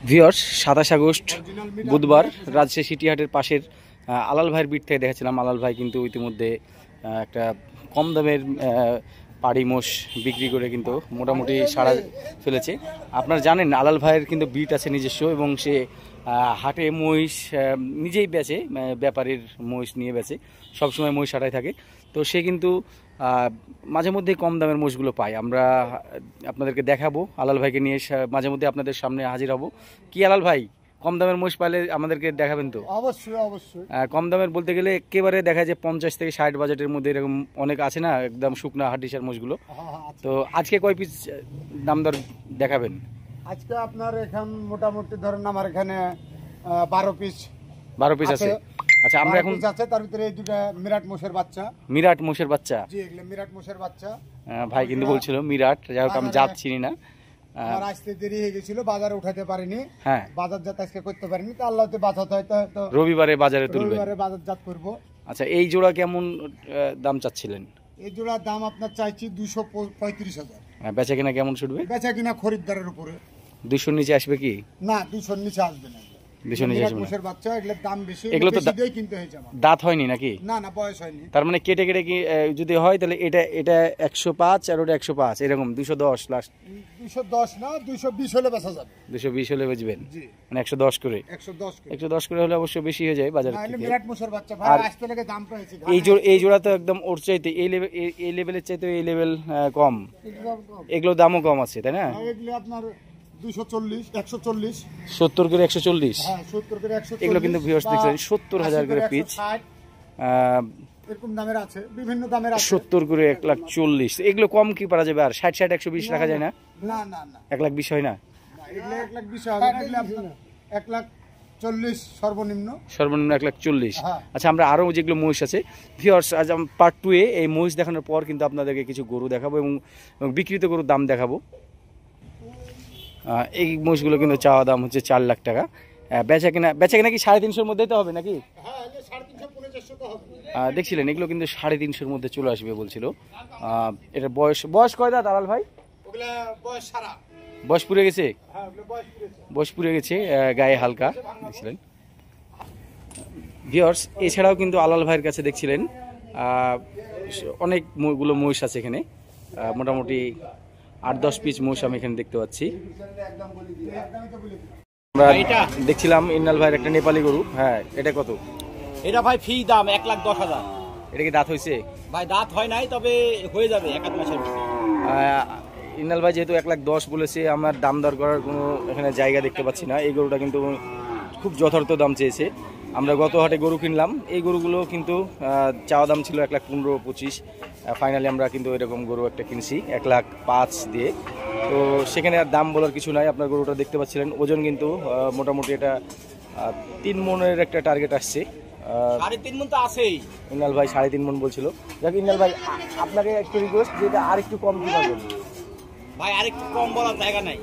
Viewers 27 August বুধবার রাজশাহী সিটিহাটের পাশের আলাল ভাইয়ের বিট থেকে দেখাচ্ছিলাম। আলাল ভাই কিন্তু ইতিমধ্যে একটা কম দামের পাড়ি মোষ বিক্রি করে কিন্তু মোটামুটি সাড়া ফেলেছে। আপনারা জানেন আলাল ভাইয়ের কিন্তু বিট আছে নিজস্ব, এবং সে হাটে মহিষ নিজেই বেচে, ব্যাপারীর মহিষ নিয়ে বেচে, সবসময় মহিষ হাটায় থাকে। তো সে কিন্তু মাঝে মধ্যে কম দামের মোষগুলো পায়। আমরা আপনাদেরকে দেখাবো, আলাল ভাইকে নিয়ে মাঝে মধ্যে আপনাদের সামনে হাজির হব। কি আলাল ভাই, কম দামের মোষ পাইলে আমাদেরকে দেখাবেন তো? অবশ্যই অবশ্যই। কম দামের বলতে গেলে একেবারে দেখা যায় 50 থেকে 60 বাজেটের মধ্যে, এরকম অনেক আছে না, একদম শুকনা হাড্ডিসার মোষগুলো। তো আজকে কয় পিস দাম দর দেখাবেন? আজকে আপনার এখান মোটামুটি ধরেন আমার এখানে 12 পিস আছে। আচ্ছা, আমরা এখন আছে, তার ভিতরে এই দুটো মিরাট মোষের বাচ্চা। মিরাট মোষের বাচ্চা? জি, এগুলো মিরাট মোষের বাচ্চা। ভাই কিন্তু বলছিল মিরাট, যাই হোক আমি জাত চিনি না। আমার আসতে দেরি হয়ে গেছিল, বাজারে উঠাতে পারিনি। হ্যাঁ, বাজার জাত আজকে করতে পারিনি, তো আল্লাহতে বাঁচাতে হয়তো রবিবারে বাজারে তুলবেন। রবিবারে বাজার জাত করব। আচ্ছা, এই জোড়া কেমন দাম চাচ্ছিলেন? এই জোড়ার দাম আপনার চাইছি 235,000। বেচা কিনা কেমন ছুটবে? বেচা কিনা খরিদ্দারের উপরে। 200 নিচে আসবে কি? না, 200 নিচে আসবে না। 200 নিচে আসবে না। মোষের বাচ্চা, এগুলোর দাম বেশি, এগুলো তো দিয়ে কিনতে হয়েছে আমার। দাঁত হয়নি নাকি? না না, বয়স হয়নি। তার মানে কেটে কেটে কি যদি হয় তাহলে এটা 105 আর ওটা 105, এরকম 210 লাস্ট। 210 না, 220 হলে বেচা যাবে। 220 হলে বেচবেন? জি, মানে 110 করে। 110 করে হলে অবশ্য বেশি হয়ে যায় বাজারে থেকে। মিরাট মোষের বাচ্চা ভাই আসতে লাগে দাম পেয়েছি। এই জোড়া তো একদম ওর চাইতে এই লেভেলের চাইতে এই লেভেল কম, এগুলো দামও কম আছে, তাই না? এগুলো আপনার 240, 140, 70 করে 140। হ্যাঁ, 70 করে 140। এগুলো কিন্তু ভিউয়ার্স দেখছেন 70,000 করে পিচ, এরকম দামের আছে, বিভিন্ন দামের আছে। 70 করে 1,40,000। এগুলো কম কি পারা যাবে? আর 60 120 রাখা যায় না? না না না, 1,20,000 হয় না? এগুলো 1,20,000 হবে না, এগুলো আপনার 1,40,000 সর্বনিম্ন। 1,40,000। হ্যাঁ। আচ্ছা, আমরা আরো যেগুলো মহিষ আছে ভিউয়ার্স, আজ পার্ট 2 এ এই মহিষ দেখানোর পর কিন্তু আপনাদেরকে কিছু গরু দেখাবো এবং বিক্রিত গরুর দাম দেখাবো। এই মহিষগুলো কিন্তু চাওয়া দাম হচ্ছে 4 লাখ টাকা। বেচা কিনা কি 350-এর মধ্যেই তো হবে নাকি? হ্যাঁ, 350-450 তো হবে। দেখছিলেন এগুলো কিন্তু 350-এর মধ্যে চলে আসবে বলছিল। এটা বয়স কয় দাঁত আলাল ভাই? ওগুলা বয়স সারা, বয়স পুড়ে গেছে? হ্যাঁ, ওগুলা বয়স পুড়ে গেছে, গায়ে হালকা। দেখছিলেন ভিউয়ার্স, এছাড়াও কিন্তু আলাল ভাইয়ের কাছে দেখছিলেন অনেকগুলো মহিষ আছে এখানে। মোটামুটি 8-10 পিস মহিষ আমি এখানে দেখতে পাচ্ছি। আমরা দেখছিলাম ইন্নাল ভাইয়ের একটা নেপালি গরু। হ্যাঁ, এটা কত? এটা ভাই ফি দাম 1,10,000। এটা কি দাঁত হয়েছে? ভাই দাঁত হয় নাই, তবে হয়ে যাবে 1 মাসের মধ্যে। ইন্নাল ভাই যেহেতু 1,10,000 বলেছে, আমার দাম দর করার কোনো এখানে জায়গা দেখতে পাচ্ছি না। এই গরুটা কিন্তু খুব যথার্থ দাম চেয়েছে। আমরা গত হাটে গরু কিনলাম, এই গরুগুলো কিন্তু চাওয়া দাম ছিল 1,15-1,25। ফাইনালি আমরা কিন্তু এরকম গরু একটা কিনছি 1,05,000 দিয়ে। তো সেখানে আর দাম বলার কিছু নাই। আপনার গরুটা দেখতে পাচ্ছিলেন, ওজন কিন্তু মোটামুটি এটা 3 মনের একটা টার্গেট আসছে। 3.5 মণ তো আছেই। ইন্নাল ভাই 3.5 মণ বলছিল। যাক ইন্নাল ভাই, আপনাকে একটু রিকোয়েস্ট, যেটা আর একটু কম কি পাবেন ভাই? আর একটু কম বলার জায়গা নাই।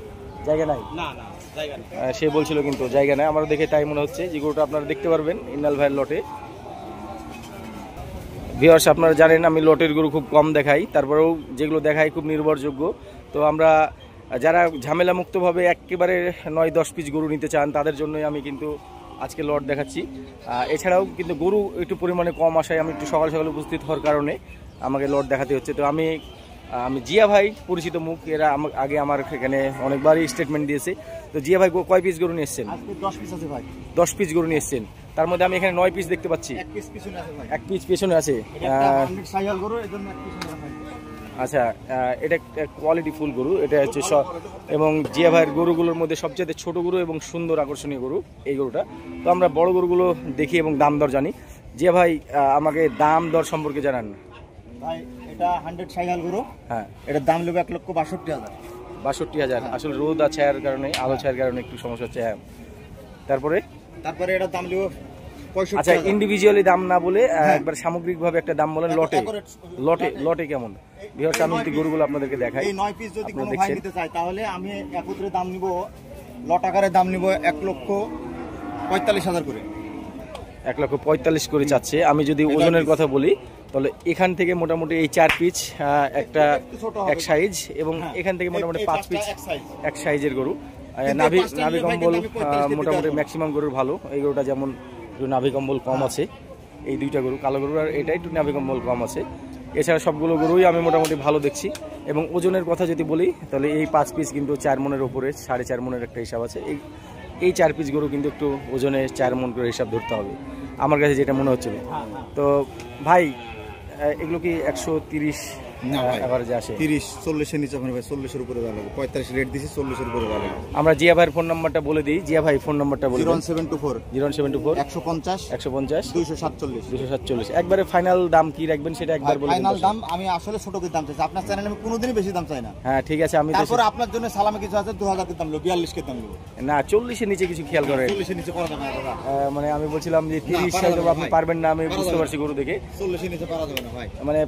জায়গা নাই? না না, জায়গা নেই। সে বলছিল কিন্তু জায়গা নাই। আমার দেখে তাই মনে হচ্ছে। যে গরুটা আপনারা দেখতে পারবেন ইন্নাল ভাইয়ের লটে। ভিউয়ার্স, আপনারা জানেন আমি লটের গরু খুব কম দেখাই, তারপরেও যেগুলো দেখাই খুব নির্ভরযোগ্য। তো আমরা যারা ঝামেলা মুক্তভাবে একেবারে 9-10 পিস গরু নিতে চান, তাদের জন্যই আমি কিন্তু আজকে লট দেখাচ্ছি। এছাড়াও কিন্তু গরু একটু পরিমাণে কম আসায় আমি একটু সকাল সকাল উপস্থিত হওয়ার কারণে আমাকে লট দেখাতে হচ্ছে। তো আমি জিয়া ভাই পরিচিত মুখ, এরা আগে আমার এখানে অনেকবারই স্টেটমেন্ট দিয়েছে। তো জিয়া ভাই কয় পিস গরু নিয়ে এসছেন? 10 পিস আছে ভাই। 10 পিস গরু নিয়ে এসছেন, তার মধ্যে আমি এখানে 9 পিস দেখতে পাচ্ছি। 1 পিস পিছনে আছে ভাই। 1 পিস পেছনে আছে। সাইয়াল গরু, এজন্য 1 পিস আছে ভাই। আচ্ছা, এটা কোয়ালিটি ফুল গরু, এটা হচ্ছে এবং জিয়া ভাইয়ের গরুগুলোর মধ্যে সবচেয়ে ছোট গরু এবং সুন্দর আকর্ষণীয় গরু এই গরুটা। তো আমরা বড় গরুগুলো দেখি এবং দাম দর জানি। জিয়া ভাই, আমাকে দাম দর সম্পর্কে জানান ভাই। এটা 100 সাইয়াল গরু। হ্যাঁ, এটার দাম নেবে 1,62,000। 62,000। আসলে রোদ আছে আর কারণে, আলো ছায়ার কারণে একটু সমস্যা হচ্ছে। হ্যাঁ, তারপরে এটার দাম নেবে 65,000। আচ্ছা, ইন্ডিভিজুয়ালি দাম না বলে একবার সামগ্রিকভাবে একটা দাম বলেন। লটে কেমন? ভিউয়ার্স, আমি যদি গরুগুলো আপনাদেরকে দেখাই। এই 9 পিস যদি কোনো ভাই নিতে চায়, তাহলে আমি একত্রে দাম নিব, লট আকারে দাম নিব 1,45,000 করে। 1,45,000 করে চাচ্ছে। আমি যদি ওজনের কথা বলি, তাহলে এখান থেকে মোটামুটি এই 4 পিস একটা এক সাইজ, এবং এখান থেকে মোটামুটি 5 পিস এক সাইজের গরু। নাভি কম্বল মোটামুটি ম্যাক্সিমাম গরুর ভালো। এই গরুটা যেমন একটু নাভি কম্বল কম আছে, এই দুইটা গরু কালো গরু আর এটা একটু নাভি কম্বল কম আছে। এছাড়া সবগুলো গরুই আমি মোটামুটি ভালো দেখছি। এবং ওজনের কথা যদি বলি তাহলে এই 5 পিস কিন্তু 4 মনের ওপরে, 4.5 মনের একটা হিসাব আছে। এই 4 পিস গরু কিন্তু একটু ওজনে 4 মন করে হিসাব ধরতে হবে আমার কাছে যেটা মনে হচ্ছিল। তো ভাই এগুলো কি 130 এভারেজে আসে? 30-40 এর নিচে হবে ভাই, 40 এর উপরে ভালো লাগবে। 45 রেট দিছি, 40 এর উপরে ভালো লাগবে। আমরা জিয়া ভাইয়ের ফোন নাম্বারটা বলে দিই। জিয়া ভাই ফোন নাম্বারটা বলে দিন। 0724 150 247 247। একবারে ফাইনাল দাম কি রাখবেন সেটা একবার বলে দিন। ফাইনাল দাম আমি আসলে ছোট করে দাম চাইছি, আপনার চ্যানেলে আমি কোনোদিনই বেশি দাম চাই না। হ্যাঁ ঠিক আছে, আমি তারপর আপনার জন্য সালামে কিছু আছে 2000 কে দাম নেব, 42 কে দাম নেব না, 40 এর নিচে কিছু খেয়াল করেন। 40 এর নিচে করা যাবে না দাদা। মানে আমি বলছিলাম যে 30 হয়তো আপনি পারবেন না, আমি বুঝতে পারছি গরু দেখে। 40 এর নিচে পারা যাবে না ভাই। মানে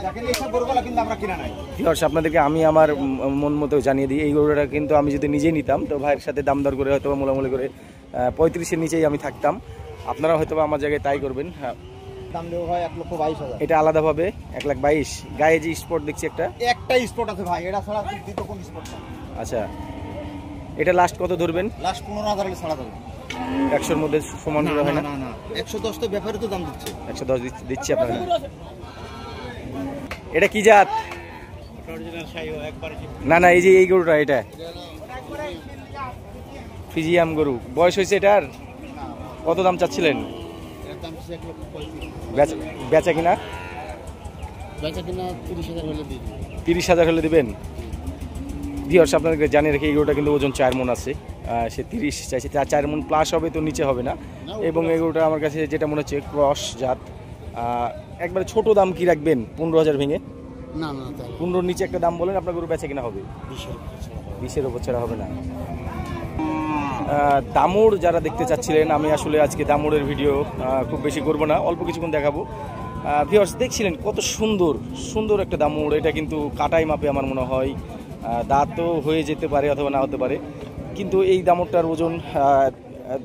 দেখেন এইসব গরুগুলো কিন্তু আমরা কিনা নাই। ভিউয়ার্স আপনাদেরকে আমি আমার মন মতো জানিয়ে দিই, এই গরুটা কিন্তু আমি যদি নিজেই নিতাম তো ভাইয়ের সাথে দাম দর করে হয়তো মোলামুলি করে 35 এর নিচেই আমি থাকতাম। আপনারা হয়তো আমার জায়গায় তাই করবেন। হ্যাঁ দাম দেব ভাই 1,22,000। এটা আলাদাভাবে 1,22,000। গায়ে যে স্পট দেখছি একটা স্পট আছে ভাই, এটা ছাড়া দ্বিতীয় কোন স্পট না। আচ্ছা, এটা লাস্ট কত ধরবেন? লাস্ট 15,000 এর ছাড়া যাবে। 100 এর মধ্যে সমান করে হয় না? না না 110 তো ব্যাপারে তো দাম দিচ্ছে। 110 দিচ্ছি আপনারা। এটা কি জাত? না না, এই যে এই গরুটা, এটা ফিজিয়াম গরু। বয়স হয়েছে এটার? কত দাম চাচ্ছিলেন? বেচা কিনা 30,000 হলে দিবেন। ভিউয়ার্স আপনাদেরকে জানিয়ে রেখে এই গরুটা কিন্তু ওজন 4 মন আছে। সে 30 চাইছে, 4 মন প্লাস হবে, তো নিচে হবে না। এবং এই গরুটা আমার কাছে যেটা মনে হচ্ছে ক্রস জাত। একবারে ছোট দাম কি রাখবেন? 15,000 ভেঙে? না না 15-র নিচে একটা দাম বলেন, আপনার গরু বেচা কিনা হবে? 20-এর উপর ছাড়া হবে না। দামুর যারা দেখতে চাচ্ছিলেন, আমি আসলে আজকে দামুরের ভিডিও খুব বেশি করব না, অল্প কিছুক্ষণ দেখাবো। ভিউয়ার্স দেখছিলেন কত সুন্দর সুন্দর একটা দামুর। এটা কিন্তু কাটাই মাপে আমার মনে হয়, দাঁতও হয়ে যেতে পারে অথবা না হতে পারে, কিন্তু এই দামুরটার ওজন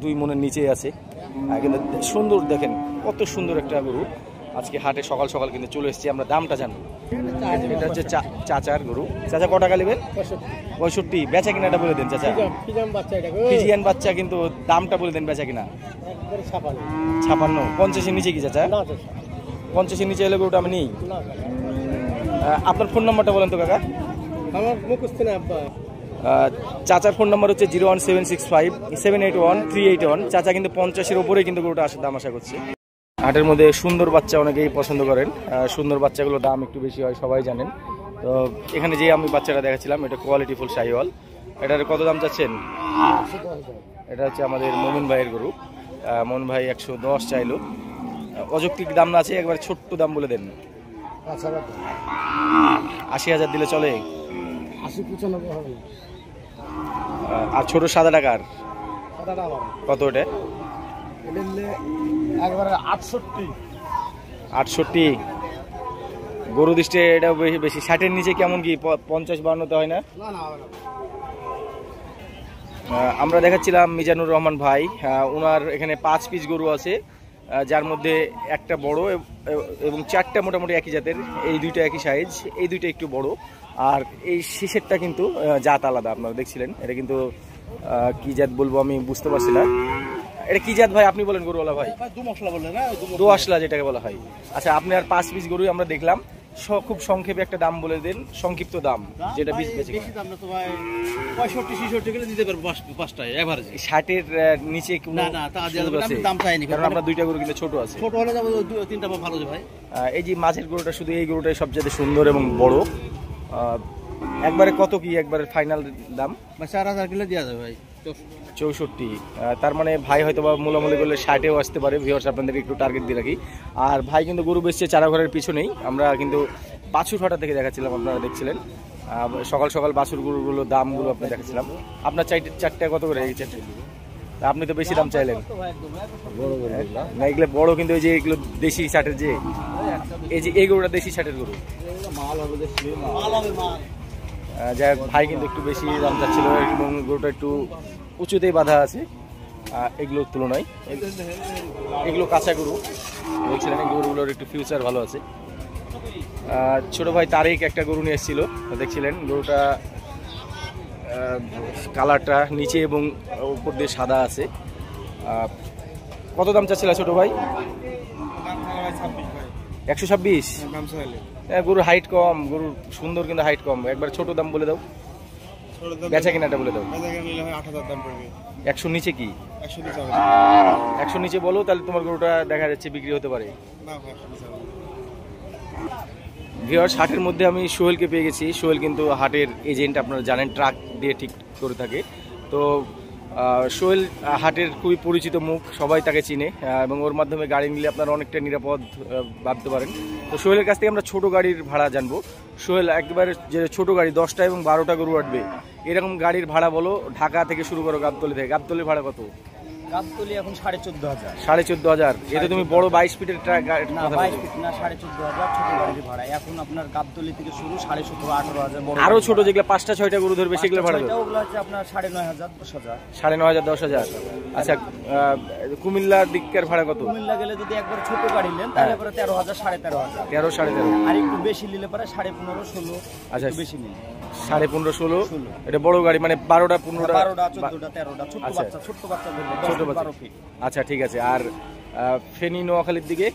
2 মনের নিচেই আছে। কিন্তু সুন্দর, দেখেন কত সুন্দর একটা গরু। আজকে হাটে সকাল সকাল কিন্তু চলে এসেছি, আমরা দামটা জানবো। এটা হচ্ছে চাচার গরু। চাচা ক টাকা নেবেন? 65। বেচা কিনাটা বলে দেন চাচা। ফিজিয়ান বাচ্চা, কিন্তু দামটা বলে দেন বেচা কিনা। 56। 50-এর নিচে কি চাচা? 50-এর নিচে এলে গরুটা আমি নিই। আপনার ফোন নাম্বারটা বলেন তো কাকা। চাচার ফোন নাম্বার হচ্ছে 01765781381। চাচা কিন্তু 50-এর উপরে কিন্তু গরুটা আসার দাম আশা করছে। হাটের মধ্যে সুন্দর বাচ্চা অনেকেই পছন্দ করেন, সুন্দর বাচ্চাগুলোর দাম একটু বেশি হয়, সবাই জানেন। তো এখানে যে আমি বাচ্চাটা দেখাচ্ছিলাম, এটা কোয়ালিটি ফুল শাহিওয়াল। এটার কত দাম চাচ্ছেন? এটা হচ্ছে আমাদের মমিন ভাইয়ের গরু। মমিন ভাই 110 চাইলো। অযৌক্তিক দাম না আছে, একবার ছোট্ট দাম বলে দেন। 80,000 দিলে চলে? 80-95 হবে। আর ছোট সাদা টাকার কত? ওটা একবারে 68। গরু দৃষ্টি এটা বেশি। 60-এর নিচে কেমন কি? 50-52 হয় না? আমরা দেখাচ্ছিলাম মিজানুর রহমান ভাই, ওনার এখানে 5 পিস গরু আছে, যার মধ্যে একটা বড় এবং 4টা মোটামুটি একই জাতের। এই 2টা একই সাইজ, এই 2টা একটু বড়, আর এই শেষেরটা কিন্তু জাত আলাদা। আপনারা দেখছিলেন, এটা কিন্তু কি জাত বলবো আমি বুঝতে পারছি না। এটা কি জাত ভাই আপনি বলেন গরুওয়ালা ভাই? দোআঁশলা যেটাকে বলা হয়। আচ্ছা, আপনি আর 5 পিস গরুই আমরা দেখলাম, খুব সংক্ষেপে একটা দাম বলে দেন, সংক্ষিপ্ত দাম যেটা বেশি দাম না তো ভাই। 65-66 গেলে দিতে পারবো 5টায় এভারেজ। 60-এর নিচে না না তা আমি দাম চাইনি, কারণ আমরা 2টা গরু কিন্তু ছোট আছে। ছোট হলে যাবো 2-3টা ভালো আছে ভাই। এই যে মাঝের গরুটা, শুধু এই গরুটাই সবচেয়ে সুন্দর এবং বড়। একবারে কত কি একবারে ফাইনাল দাম? 4,000 কিলো দেওয়া যাবে ভাই। 64। তার মানে ভাই হয়তো বা মূলামূলি করলে 60-এও আসতে পারে। ভিউয়ার্স আপনাদেরকে একটু টার্গেট দিয়ে রাখি। আর ভাই কিন্তু গরু বেচছে চারাঘরের পিছনেই। আমরা কিন্তু বাছুর হাটা থেকে দেখাচ্ছিলাম, আপনারা দেখছিলেন সকাল সকাল বাছুর গরুগুলো দামগুলো আপনি দেখাচ্ছিলাম। আপনার 4টা কত করে? এই 4টে আপনি তো বেশি দাম চাইলেন না। এগুলো বড়, কিন্তু এই যে এগুলো দেশি ছাটের, যে এই যে এই গরুটা দেশি ছাটের গরু। যাই হোক, ভাই কিন্তু একটু বেশি দাম চাচ্ছিল এবং গরুটা একটু উঁচুতেই বাঁধা আছে এগুলোর তুলনায়। এগুলো কাঁচা গরু বলছিলেন, এই গরুগুলোর একটু ফিউচার ভালো আছে। ছোট ভাই তারিক একটা গরু নিয়ে এসেছিল, দেখছিলেন গরুটা কালারটা নিচে এবং উপর দিয়ে সাদা আছে। কত দাম চাচ্ছিল ছোট ভাই? 126। গরুর হাইট কম, গরুর সুন্দর কিন্তু হাইট কম। একবার ছোট দাম বলে দাও, বেচা কিনাটা বলে দাও। 100 নিচে কি? 100 নিচে বলো, তাহলে তোমার গরুটা দেখা যাচ্ছে বিক্রি হতে পারে। ভিউয়ার্স, হাটের মধ্যে আমি সোহেলকে পেয়ে গেছি। সোহেল কিন্তু হাটের এজেন্ট, আপনারা জানেন, ট্রাক দিয়ে ঠিক করে থাকে। তো সোহেল হাটের খুবই পরিচিত মুখ, সবাই তাকে চিনে এবং ওর মাধ্যমে গাড়ি নিলে আপনারা অনেকটা নিরাপদ ভাবতে পারেন। তো সোহেলের কাছ থেকে আমরা ছোট গাড়ির ভাড়া জানবো। সোহেল, একবারে যে ছোট গাড়ি 10টা এবং 12টা গরু আটবে এরকম গাড়ির ভাড়া বলো, ঢাকা থেকে শুরু করো, গাবতলী থেকে। গাবতলীর ভাড়া কত? গাবতলী এখন 14,500। 14,500। এটা তুমি বড় 22 ফিটের ট্রাক? না 22 ফিট না, 14,500 ছোট গাড়ির ভাড়া। এখন আপনার গাবতলী থেকে শুরু 17,500 18,000 বড়। আরো ছোট যেগুলো 5টা 6টা গরু ধরবে সেগুলো ভাড়া দাও? ওগুলো হচ্ছে আপনার 9,500 10,000। 9,500 10,000। আচ্ছা, কুমিল্লার দিককার ভাড়া কত? কুমিল্লা গেলে যদি একবার ছোট গাড়ি নেন তাহলে পরে 13,000 13,500। 13 13.5। আর একটু বেশি নিলে পরে 15,500 16। আচ্ছা, বেশি নিলে 15.5 16। এটা বড় গাড়ি মানে 12টা 15টা 12টা 14টা 13টা ছোট বাচ্চা ধরলে 12 ফিট। আচ্ছা ঠিক আছে। আর ফেনী নোয়াখালীর দিকে?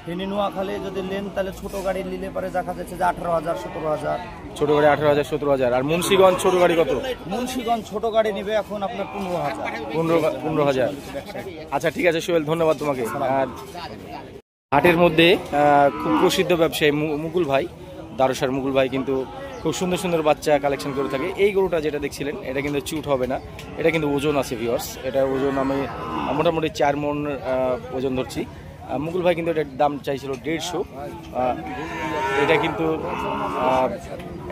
ফেনী নোয়াখালী যদি নেন তাহলে ছোট গাড়ি নিলে পরে দেখা যাচ্ছে যে 18,000 17,000। ছোট গাড়ি 18,000 17,000। আর মুন্সিগঞ্জ ছোট গাড়ি কত? মুন্সিগঞ্জ ছোট গাড়ি নিবে এখন আপনার 15,000। 15,000। আচ্ছা ঠিক আছে সোহেল, ধন্যবাদ তোমাকে। আর হাটের মধ্যে খুব প্রসিদ্ধ ব্যবসায়ী মুকুল ভাই, দারুসার মুকুল ভাই কিন্তু খুব সুন্দর সুন্দর বাচ্চা কালেকশন করে থাকে। এই গরুটা যেটা দেখছিলেন এটা কিন্তু চুট হবে না, এটা কিন্তু ওজন আছে ভিউয়ার্স। এটার ওজন আমি মোটামুটি 4 মণ ওজন ধরছি। মুকুল ভাই কিন্তু এটার দাম চাইছিল 150। এটা কিন্তু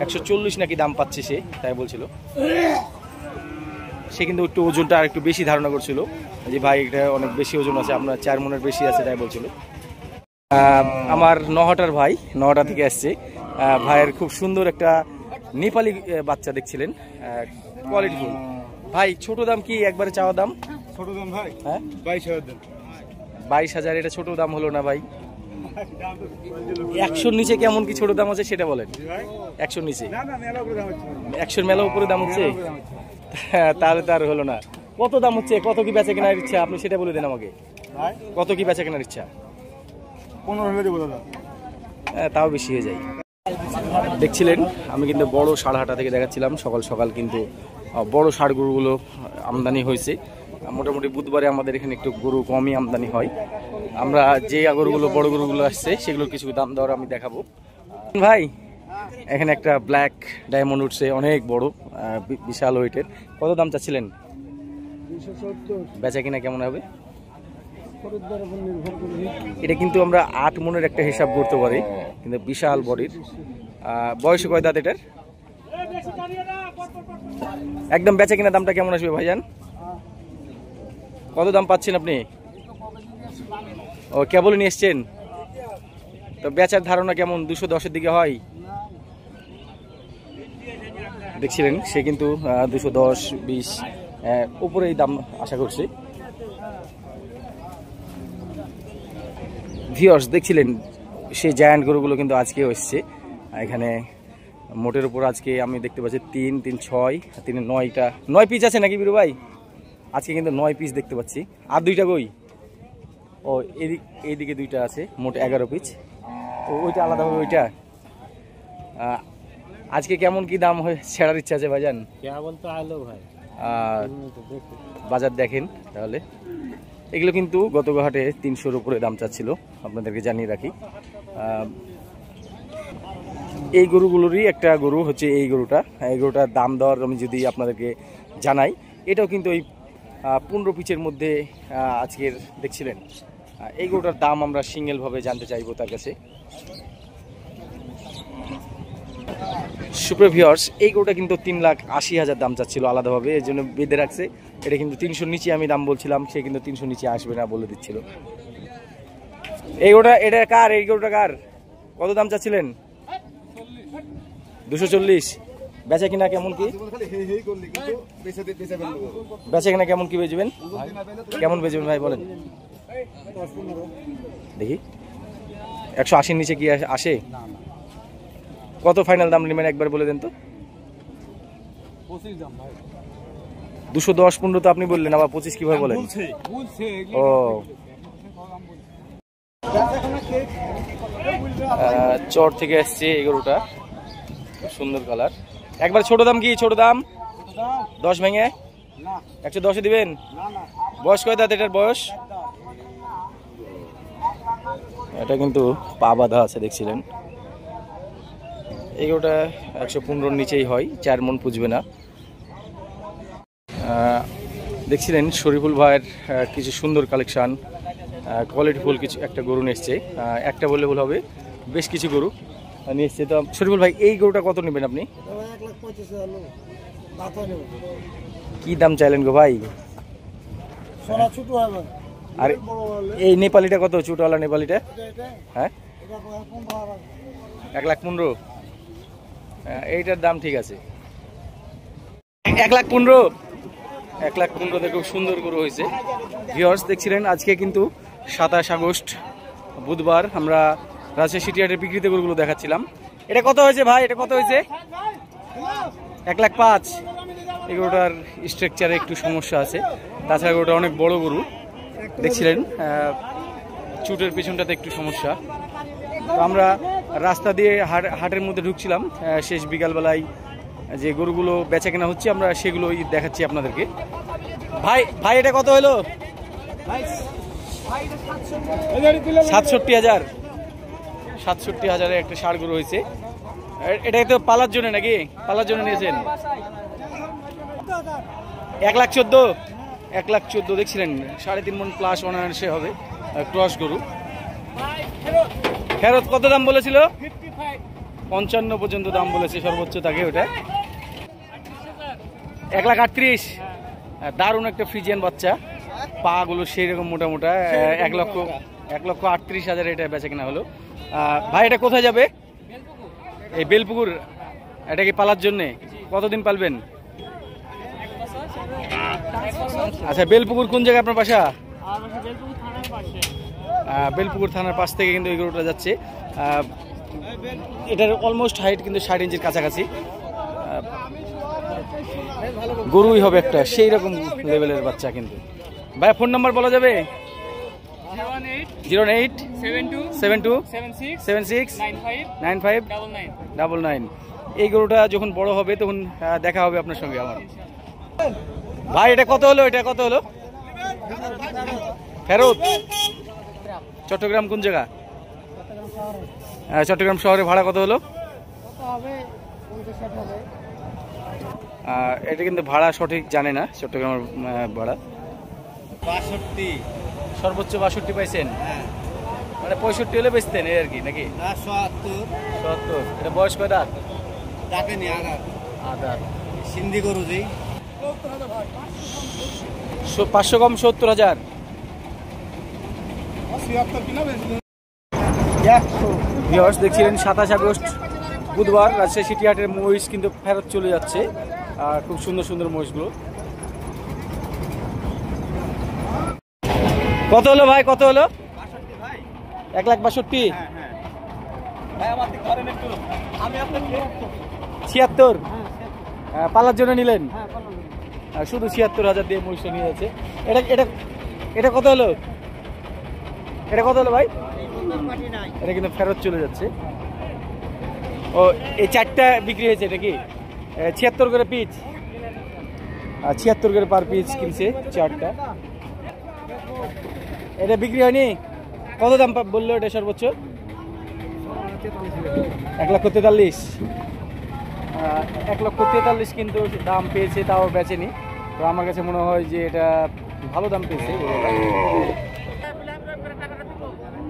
140 নাকি দাম পাচ্ছে সে, তাই বলছিল। সে কিন্তু একটু ওজনটা আর একটু বেশি ধারণা করছিল যে ভাই এটা অনেক বেশি ওজন আছে, আপনার 4 মণের বেশি আছে, তাই বলছিল। আমার নহাটার ভাই, নহাটা থেকে আসছে। ভাইয়ের খুব সুন্দর একটা নেপালি বাচ্চা দেখছিলেন, কোয়ালিটিফুল। ভাই ছোট দাম কি একবারে চাওয়া দাম? ছোট দাম ভাই? হ্যাঁ 22,000। 22,000। এটা ছোট দাম হলো না ভাই? 100 নিচে কেমন কি ছোট দাম আছে সেটা বলেন। 100 নিচে? 100 মেলা উপরে দাম হচ্ছে? তাহলে তার হলো না। কত দাম হচ্ছে, কত কি বেচা কেনার ইচ্ছা আপনি সেটা বলে দেন আমাকে। কত কি বেচা কেনার ইচ্ছা? 15,000। তাও বেশি হয়ে যায়। দেখছিলেন আমি কিন্তু বড় ষাঁড়হাটা থেকে দেখাচ্ছিলাম। সকাল সকাল কিন্তু বড় ষাঁড় গরুগুলো আমদানি হয়েছে। মোটামুটি বুধবারে আমাদের এখানে একটু গরু কমই আমদানি হয়। আমরা যে গরুগুলো বড় গরুগুলো আসছে সেগুলোর কিছু দাম দর আমি দেখাবো। ভাই এখানে একটা ব্ল্যাক ডায়মন্ড উঠছে, অনেক বড়, বিশাল ওয়েটের। কত দাম চাচ্ছিলেন? 270। বেচা কিনা কেমন হবে? এটা কিন্তু আমরা 8 মণের একটা হিসাব করতে পারি, কিন্তু বিশাল বডির। বয়স কয় দাঁত এটার? একদম বেচা কিনা দামটা কেমন আসবে ভাইজান? কত দাম পাচ্ছেন আপনি? ও কেবল নিয়ে এসছেন তো বেচার ধারণা কেমন? 210-এর দিকে হয়? দেখছিলেন সে কিন্তু 210-20 উপরেই দাম আশা করছি। ভিউয়ার্স দেখছিলেন সেই জায়ান্ট গরুগুলো কিন্তু আজকেও এসছে এখানে। মোটের উপর আজকে আমি দেখতে পাচ্ছি 3 3 6 3 9টা 9 পিস আছে নাকি বিরু ভাই? আজকে কিন্তু 9 পিস দেখতে পাচ্ছি। আর 2টা কই? ও এইদিকে 2টা আছে, মোট 11 পিস। ওইটা আলাদাভাবে ওইটা। আজকে কেমন কি দাম ছেড়ার ইচ্ছা আছে ভাইজান? বাজার দেখেন তাহলে। এগুলো কিন্তু গত হাটে 300-র উপরে দাম চাচ্ছিল, আপনাদেরকে জানিয়ে রাখি। এই গরুগুলোরই একটা গরু হচ্ছে এই গরুটা। এই গরুটার দাম দর আমি যদি আপনাদেরকে জানাই, এটাও কিন্তু ওই 15 পিচের মধ্যে আজকের দেখছিলেন। এই গরুটার দাম আমরা সিঙ্গেলভাবে জানতে চাইবো তার কাছে। সুপ্রিয় ভিউয়ার্স, এই গরুটা কিন্তু 3,80,000 দাম চাচ্ছিল আলাদাভাবে, এর জন্য বেঁধে রাখছে। এটা কিন্তু 300-র নিচে আমি দাম বলছিলাম, সে কিন্তু 300-র নিচে আসবে না বলে দিচ্ছিল। এই গরুটা এটা কার? এই গরুটা কার? কত দাম চাচ্ছিলেন? 240। বেচা কিনা কেমন কি? বেচা কিনা কেমন কি বেচবেন? কেমন বেচবেন ভাই বলেন দেখি। 180-র নিচে কি আসে? কত ফাইনাল দাম নেবেন একবার বলে দেন তো। 210-15 তো আপনি বললেন, আবার 25 কিভাবে বলেন? ও চর থেকে আসছে এই গরুটা, সুন্দর কালার। একবার ছোট দাম কি? ছোট দাম 10 ভেঙে 110-এ দিবেন? বয়স কয় দাঁত এটার বয়স? এটা কিন্তু পা বাঁধা আছে দেখছিলেন। এই গরুটা 115-র নিচেই হয়, 4 মণ পুজবে না। দেখছিলেন শরীফুল ভাইয়ের কিছু সুন্দর কালেকশান, কোয়ালিটিফুল কিছু একটা গরু নিয়ে এসছে। একটা বললে ভুল হবে, বেশ কিছু গরু নিয়ে এসছে। তো শরীফুল ভাই, এই গরুটা কত নেবেন আপনি? কি দাম চাইলেন গো ভাই? আর এই নেপালিটা কত? চুটওয়ালা নেপালিটা? হ্যাঁ, 1,15,000। এইটার দাম ঠিক আছে, 1,15,000। 1,15,000 খুব সুন্দর গরু হয়েছে। ভিউয়ার্স দেখছিলেন, আজকে কিন্তু 27 আগস্ট বুধবার, আমরা রাজশাহী সিটি হাটের বিক্রিত গরুগুলো দেখাচ্ছিলাম। এটা কত হয়েছে ভাই? এটা কত হয়েছে? 1,05,000। এই গরুটার স্ট্রাকচারে একটু সমস্যা আছে, তাছাড়া গরুটা অনেক বড় গরু দেখছিলেন। চুটের পিছনটাতে একটু সমস্যা। তো আমরা রাস্তা দিয়ে হাটের মধ্যে ঢুকছিলাম, শেষ বিকালবেলায় যে গরুগুলো বেচা কেনা হচ্ছে আমরা সেগুলোই দেখাচ্ছি আপনাদেরকে। ভাই ভাই এটা কত হলো? 67,000। 67,000-এ একটা ষাঁড় গরু হয়েছে। এটা তো পালার জন্য নাকি? পালার জন্য নিয়েছেন? 1,14,000। 1,14,000 দেখছিলেন, 3.5 মণ প্লাস অনায়াসে হবে, ক্রস গরু। ফেরত কত দাম বলেছিল? 55 পর্যন্ত দাম বলেছে সর্বোচ্চ তাকে। ওটা 1,38,000। দারুণ একটা ফ্রিজিয়ান বাচ্চা, পা গুলো সেই রকম মোটা মোটা। 1,38,000 এটা বেচা কিনা হলো। ভাই এটা কোথায় যাবে? এই বেলপুকুর। এটা কি পালার জন্যে? কতদিন পালবেন? আচ্ছা, বেলপুকুর কোন জায়গায় আপনার বাসা? বেলপুকুর থানার পাশ থেকে কিন্তু এই গরুটা যাচ্ছে। এটার অলমোস্ট হাইট কিন্তু 60 ইঞ্চির কাছাকাছি। গরুই হবে একটা সেই রকম লেভেলের বাচ্চা কিন্তু। ভাই ফোন নাম্বার বলা যাবে? 0872769599। এই গরুটা যখন বড় হবে তখন দেখা হবে আপনার সঙ্গে আমার। ভাই এটা কত হলো? এটা কত হলো? ফেরত? চট্টগ্রাম কোন জায়গা? চট্টগ্রাম শহরে ভাড়া কত হলো? এটা কিন্তু ভাড়া সঠিক জানে না, চট্টগ্রামের ভাড়া। 62। সর্বোচ্চ 62 পাইছেন? মানে 65 হলে বেচতেন এই আর কি নাকি? 70। এটা বয়স কয় দাঁত? আদাত। সিন্ধি গরু জি। 500 কম 70,000। ভিউয়ার্স দেখছিলেন 27 আগস্ট বুধবার রাজশাহী সিটি হাটের মহিষ কিন্তু ফেরত চলে যাচ্ছে। খুব সুন্দর সুন্দর মহিষগুলো। কত হলো ভাই? কত হলো? 1,62,000। 76 পালার জন্য নিলেন? শুধু 76,000 দিয়ে মহিষটা নিয়ে যাচ্ছে। এটা এটা এটা কত হলো? এটা কত হলো ভাই? এটা কিন্তু ফেরত চলে যাচ্ছে। ও এই 4টা বিক্রি হয়েছে। এটা কি 76 করে পিস? 76 করে পার পিস কিনছে 4টা। এটা বিক্রি হয়নি? কত দাম বললো এটা সর্বোচ্চ? 1,43,000। 1,43,000 কিন্তু দাম পেয়েছে, তাও বেচেনি। তো আমার কাছে মনে হয় যে এটা ভালো দাম পেয়েছে।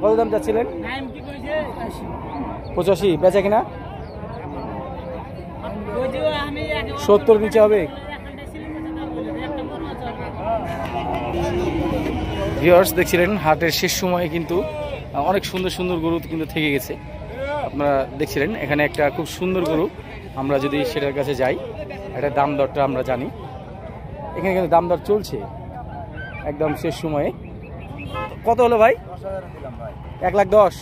কত দাম চাচ্ছিলেন? 85। বেচা কিনা 70 নিচে হবে? ভিউয়ার্স দেখছিলেন হাটের শেষ সময়ে কিন্তু অনেক সুন্দর সুন্দর গরু কিন্তু থেকে গেছে। আপনারা দেখছিলেন এখানে একটা খুব সুন্দর গরু। আমরা যদি সেটার কাছে যাই, এটা দাম দরটা আমরা জানি। এখানে কিন্তু দাম দর চলছে একদম শেষ সময়ে। কত হলো ভাই? 1,10,000।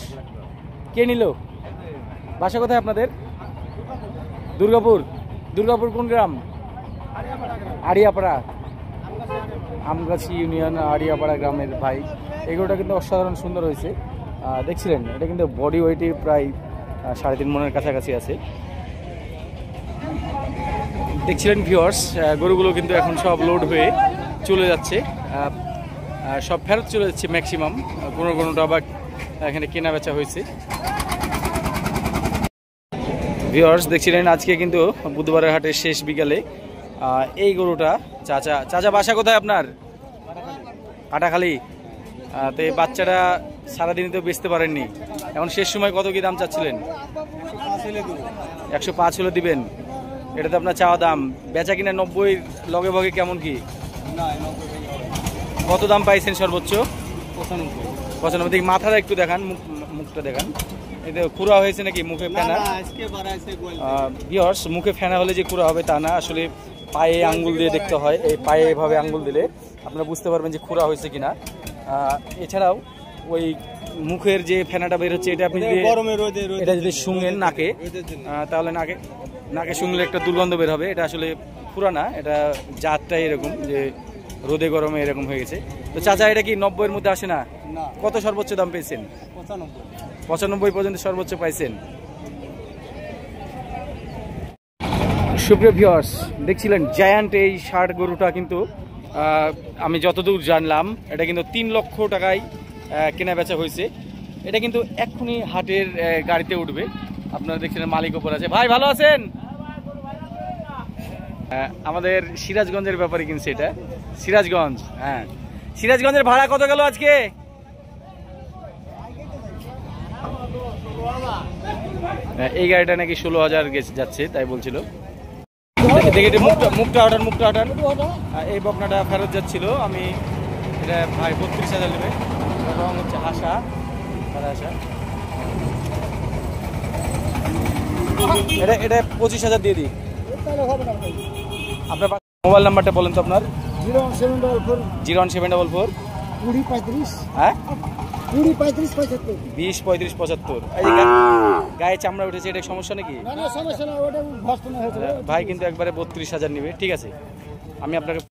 কে নিল? বাসা কোথায় আপনাদের? দুর্গাপুর। দুর্গাপুর কোন গ্রাম? আড়িয়াপাড়া, আমগাছি ইউনিয়ন আড়িয়াপাড়া গ্রামের ভাই। এই গরুটা কিন্তু অসাধারণ সুন্দর হয়েছে। দেখছিলেন এটা কিন্তু বডি ওয়েটে প্রায় 3.5 মনের কাছাকাছি আছে। দেখছিলেন ভিউয়ার্স, গরুগুলো কিন্তু এখন সব লোড হয়ে চলে যাচ্ছে, সব ফেরত চলে যাচ্ছে ম্যাক্সিমাম। কোনোটা আবার এখানে কেনা বেচা হয়েছে। ভিউয়ার্স দেখছিলেন আজকে কিন্তু বুধবারের হাটের শেষ বিকালে এই গরুটা। চাচা বাসা কোথায় আপনার? কাটাখালী। তো এই বাচ্চাটা সারাদিন তো বেচতে পারেননি, এখন শেষ সময় কত কি দাম চাচ্ছিলেন? 105 হলে দিবেন। এটা তো আপনার চাওয়া দাম, বেচা কিনা 90 লগে ভগে কেমন কি? কত দাম পাইছেন সর্বোচ্চ? 95। দেখি মাথাটা একটু দেখান, মুখটা দেখান। এটা খুরা হয়েছে নাকি মুখে ফেনা? ভিউয়ার্স, মুখে ফেনা হলে যে খুরা হবে তা না, আসলে পায়ে আঙ্গুল দিয়ে দেখতে হয়। এই পায়ে এভাবে আঙ্গুল দিলে আপনারা বুঝতে পারবেন যে খুরা হয়েছে কিনা। এছাড়াও ওই মুখের যে ফেনাটা বের হচ্ছে, এটা আপনি এটা যদি শুঙেন নাকে, তাহলে নাকে শুঙলে একটা দুর্গন্ধ বের হবে। এটা আসলে খুরা না, এটা জাতটাই এরকম যে রোদে গরমে এরকম হয়ে গেছে। তো চাচা এটা কি 90-এর মধ্যে আসে না? কত সর্বোচ্চ দাম পেয়েছেন? 95 পর্যন্ত সর্বোচ্চ পাইছেন। সুপ্রিয় ভিউয়ার্স, দেখছিলেন জায়ান্ট এই ষাঁড় গরুটা কিন্তু আমি যতদূর জানলাম এটা কিন্তু 3 লক্ষ টাকায় কেনা বেচা হয়েছে। এটা কিন্তু এক্ষুনি হাটের গাড়িতে উঠবে। আপনারা দেখছিলেন মালিক ওপর আছে। ভাই ভালো আছেন? আমাদের সিরাজগঞ্জের ব্যাপারে কিনছে এটা, সিরাজগঞ্জ। হ্যাঁ, সিরাজগঞ্জের ভাড়া কত গেল আজকে? এই গাড়িটা নাকি 16,000 যাচ্ছে তাই বলছিল। দেখে মুখটা হাঁটান। এই বকনাটা ফেরত যাচ্ছিল, আমি এটা ভাই 32,000 নেবে। রং হচ্ছে হাসা। এটা 25,000 দিয়ে দিই। আপনার মোবাইল নাম্বারটা বলেন তো আপনার। 01744 20 হ্যাঁ 35 20 35 75। গায়ে চামড়া উঠেছে, এটা সমস্যা নাকি? সমস্যা না, ওটা ঘষণ হয়েছে। ভাই কিন্তু একবারে 32,000 নেবে। ঠিক আছে, আমি আপনাকে